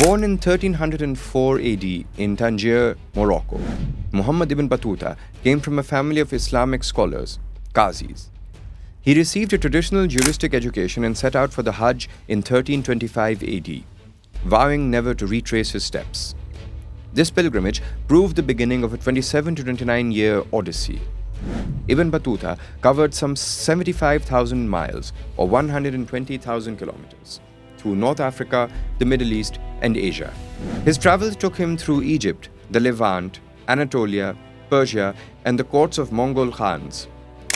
Born in 1304 AD in Tangier, Morocco, Muhammad Ibn Battuta came from a family of Islamic scholars, Qazis. He received a traditional juristic education and set out for the Hajj in 1325 AD, vowing never to retrace his steps. This pilgrimage proved the beginning of a 27 to 29-year odyssey. Ibn Battuta covered some 75,000 miles or 120,000 kilometers through North Africa, the Middle East, and Asia. His travels took him through Egypt, the Levant, Anatolia, Persia, and the courts of Mongol Khans,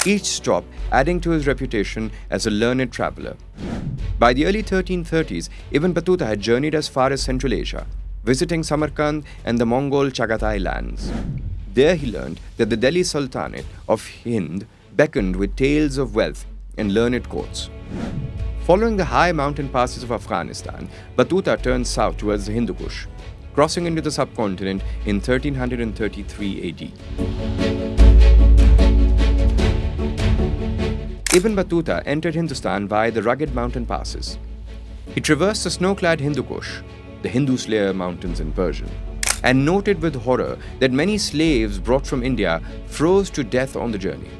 each stop adding to his reputation as a learned traveler. By the early 1330s, Ibn Battuta had journeyed as far as Central Asia, visiting Samarkand and the Mongol Chagatai lands. There he learned that the Delhi Sultanate of Hind beckoned with tales of wealth and learned courts. Following the high mountain passes of Afghanistan, Battuta turned south towards the Hindu Kush, crossing into the subcontinent in 1333 AD. Ibn Battuta entered Hindustan via the rugged mountain passes. He traversed the snow-clad Hindu Kush, the Hindu Slayer mountains in Persian, and noted with horror that many slaves brought from India froze to death on the journey.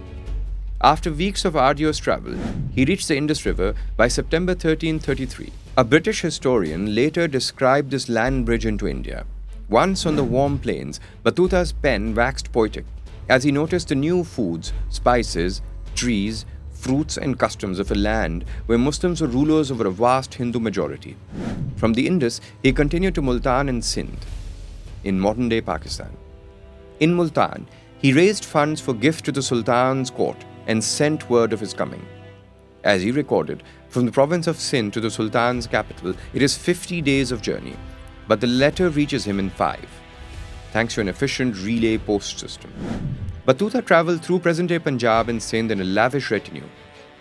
After weeks of arduous travel, he reached the Indus River by September 1333. A British historian later described this land bridge into India. Once on the warm plains, Battuta's pen waxed poetic as he noticed the new foods, spices, trees, fruits and customs of a land where Muslims were rulers over a vast Hindu majority. From the Indus, he continued to Multan and Sindh, in modern-day Pakistan. In Multan, he raised funds for gift to the Sultan's court and sent word of his coming. As he recorded, from the province of Sindh to the Sultan's capital, it is 50 days of journey, but the letter reaches him in 5, thanks to an efficient relay post system. Battuta traveled through present-day Punjab and Sindh in a lavish retinue.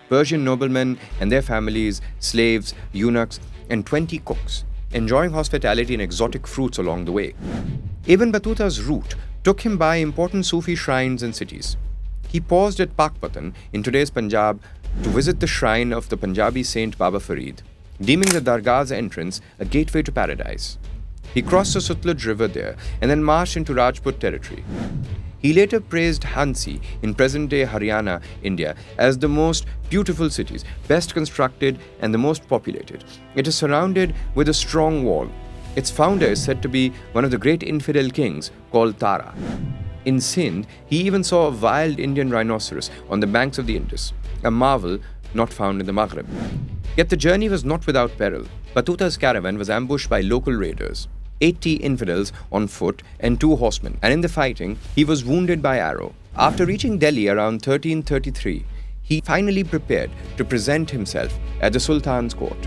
Persian noblemen and their families, slaves, eunuchs, and 20 cooks, enjoying hospitality and exotic fruits along the way. Ibn Battuta's route took him by important Sufi shrines and cities. He paused at Pakpattan in today's Punjab to visit the shrine of the Punjabi saint Baba Farid, deeming the Dargah's entrance a gateway to paradise. He crossed the Sutlej River there and then marched into Rajput territory. He later praised Hansi in present-day Haryana, India, as the most beautiful cities, best constructed and the most populated. It is surrounded with a strong wall. Its founder is said to be one of the great infidel kings called Tara. In Sindh, he even saw a wild Indian rhinoceros on the banks of the Indus, a marvel not found in the Maghreb. Yet the journey was not without peril. Battuta's caravan was ambushed by local raiders, 80 infidels on foot and 2 horsemen, and in the fighting, he was wounded by arrow. After reaching Delhi around 1333, he finally prepared to present himself at the Sultan's court.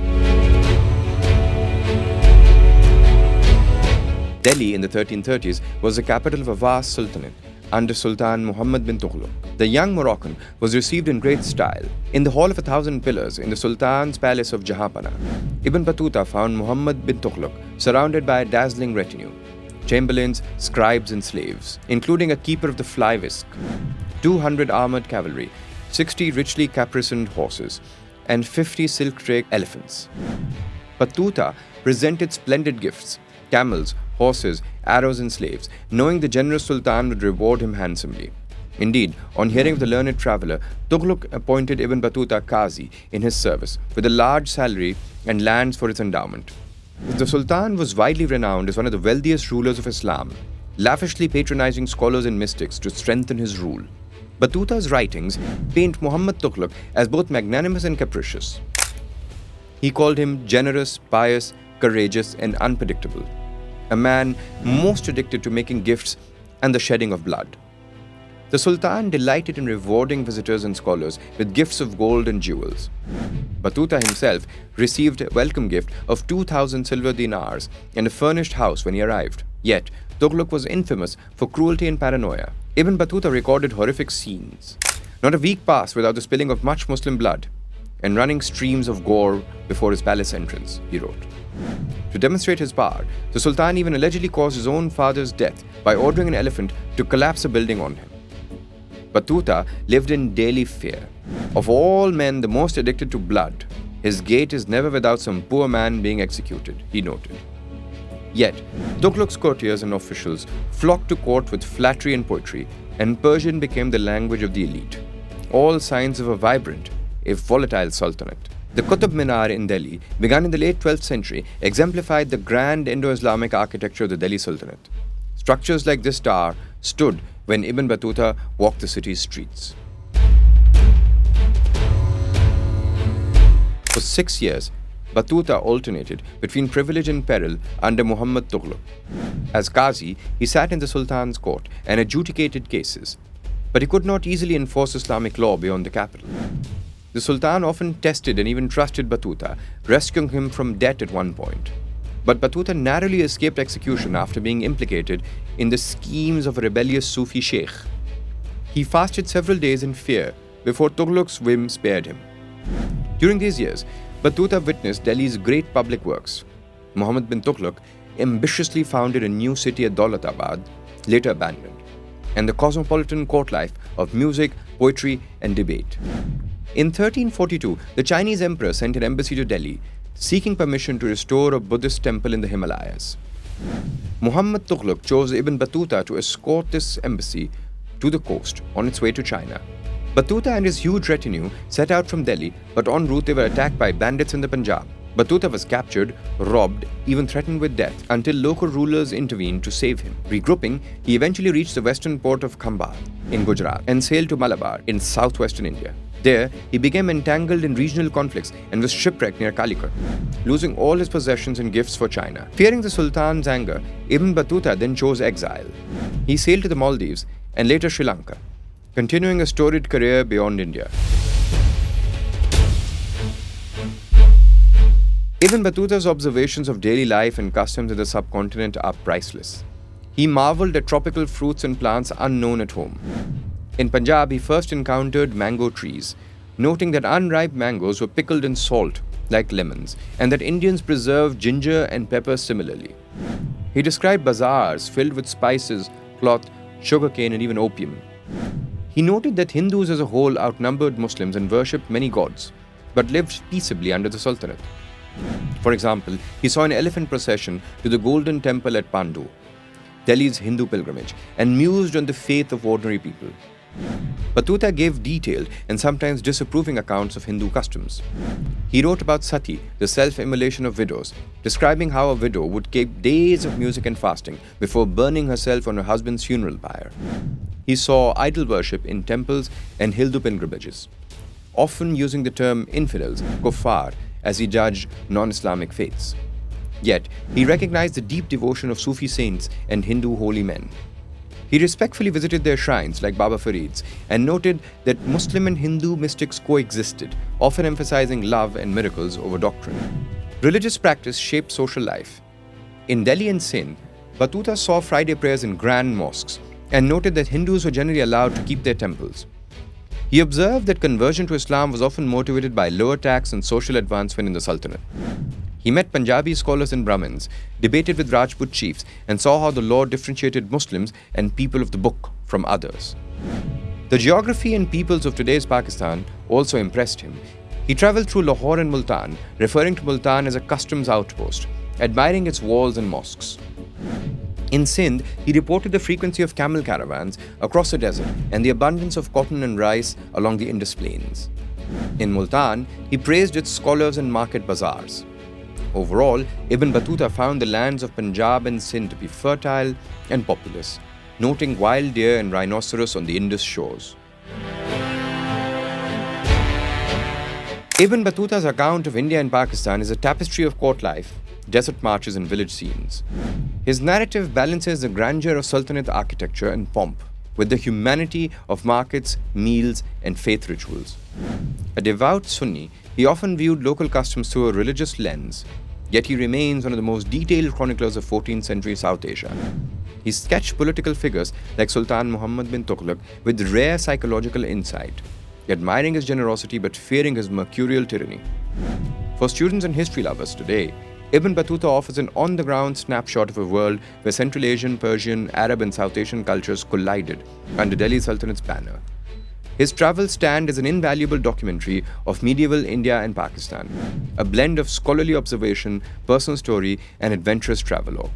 Delhi in the 1330s was the capital of a vast sultanate under Sultan Muhammad bin Tughluq. The young Moroccan was received in great style. In the Hall of 1,000 Pillars in the Sultan's palace of Jahanpana, Ibn Battuta found Muhammad bin Tughluq surrounded by a dazzling retinue, chamberlains, scribes and slaves, including a keeper of the fly whisk, 200 armored cavalry, 60 richly caparisoned horses, and 50 silk-draped elephants. Battuta presented splendid gifts, camels, horses, arrows and slaves, knowing the generous Sultan would reward him handsomely. Indeed, on hearing of the learned traveler, Tughluq appointed Ibn Battuta Qazi in his service, with a large salary and lands for its endowment. The Sultan was widely renowned as one of the wealthiest rulers of Islam, lavishly patronizing scholars and mystics to strengthen his rule. Battuta's writings paint Muhammad Tughluq as both magnanimous and capricious. He called him generous, pious, courageous, and unpredictable, a man most addicted to making gifts and the shedding of blood. The Sultan delighted in rewarding visitors and scholars with gifts of gold and jewels. Battuta himself received a welcome gift of 2,000 silver dinars and a furnished house when he arrived. Yet, Tughluq was infamous for cruelty and paranoia. Ibn Battuta recorded horrific scenes. Not a week passed without the spilling of much Muslim blood and running streams of gore before his palace entrance, he wrote. To demonstrate his power, the Sultan even allegedly caused his own father's death by ordering an elephant to collapse a building on him. Battuta lived in daily fear. Of all men the most addicted to blood, his gate is never without some poor man being executed, he noted. Yet, Tughluq's courtiers and officials flocked to court with flattery and poetry, and Persian became the language of the elite. All signs of a vibrant, if volatile sultanate. The Qutb Minar in Delhi, begun in the late 12th century, exemplified the grand Indo-Islamic architecture of the Delhi Sultanate. Structures like this tower stood when Ibn Battuta walked the city's streets. For 6 years, Battuta alternated between privilege and peril under Muhammad Tughluq. As Qazi, he sat in the Sultan's court and adjudicated cases, but he could not easily enforce Islamic law beyond the capital. The Sultan often tested and even trusted Battuta, rescuing him from debt at one point. But Battuta narrowly escaped execution after being implicated in the schemes of a rebellious Sufi sheikh. He fasted several days in fear before Tughluq's whim spared him. During these years, Battuta witnessed Delhi's great public works. Muhammad bin Tughluq ambitiously founded a new city at Daulatabad, later abandoned, and the cosmopolitan court life of music, poetry, and debate. In 1342, the Chinese emperor sent an embassy to Delhi, seeking permission to restore a Buddhist temple in the Himalayas. Muhammad Tughluq chose Ibn Battuta to escort this embassy to the coast on its way to China. Battuta and his huge retinue set out from Delhi, but en route they were attacked by bandits in the Punjab. Battuta was captured, robbed, even threatened with death until local rulers intervened to save him. Regrouping, he eventually reached the western port of Khambhat in Gujarat and sailed to Malabar in southwestern India. There, he became entangled in regional conflicts and was shipwrecked near Calicut, losing all his possessions and gifts for China. Fearing the Sultan's anger, Ibn Battuta then chose exile. He sailed to the Maldives and later Sri Lanka, continuing a storied career beyond India. Ibn Battuta's observations of daily life and customs in the subcontinent are priceless. He marveled at tropical fruits and plants unknown at home. In Punjab, he first encountered mango trees, noting that unripe mangoes were pickled in salt like lemons, and that Indians preserved ginger and pepper similarly. He described bazaars filled with spices, cloth, sugarcane, and even opium. He noted that Hindus as a whole outnumbered Muslims and worshipped many gods, but lived peaceably under the Sultanate. For example, he saw an elephant procession to the Golden Temple at Pandu, Delhi's Hindu pilgrimage, and mused on the faith of ordinary people. Battuta gave detailed and sometimes disapproving accounts of Hindu customs. He wrote about sati, the self-immolation of widows, describing how a widow would keep days of music and fasting before burning herself on her husband's funeral pyre. He saw idol worship in temples and Hindu pilgrimages, often using the term infidels, kuffar, as he judged non-Islamic faiths. Yet, he recognized the deep devotion of Sufi saints and Hindu holy men. He respectfully visited their shrines like Baba Farid's and noted that Muslim and Hindu mystics coexisted, often emphasizing love and miracles over doctrine. Religious practice shaped social life. In Delhi and Sindh, Battuta saw Friday prayers in grand mosques and noted that Hindus were generally allowed to keep their temples. He observed that conversion to Islam was often motivated by lower tax and social advancement in the Sultanate. He met Punjabi scholars and Brahmins, debated with Rajput chiefs, and saw how the law differentiated Muslims and people of the book from others. The geography and peoples of today's Pakistan also impressed him. He traveled through Lahore and Multan, referring to Multan as a customs outpost, admiring its walls and mosques. In Sindh, he reported the frequency of camel caravans across the desert and the abundance of cotton and rice along the Indus plains. In Multan, he praised its scholars and market bazaars. Overall, Ibn Battuta found the lands of Punjab and Sindh to be fertile and populous, noting wild deer and rhinoceros on the Indus shores. Ibn Battuta's account of India and Pakistan is a tapestry of court life, desert marches, and village scenes. His narrative balances the grandeur of Sultanate architecture and pomp with the humanity of markets, meals, and faith rituals. A devout Sunni, he often viewed local customs through a religious lens, yet he remains one of the most detailed chroniclers of 14th century South Asia. He sketched political figures like Sultan Muhammad bin Tughluq with rare psychological insight, admiring his generosity but fearing his mercurial tyranny. For students and history lovers today, Ibn Battuta offers an on-the-ground snapshot of a world where Central Asian, Persian, Arab, and South Asian cultures collided under Delhi Sultanate's banner. His travels stand as an invaluable documentary of medieval India and Pakistan, a blend of scholarly observation, personal story, and adventurous travelogue.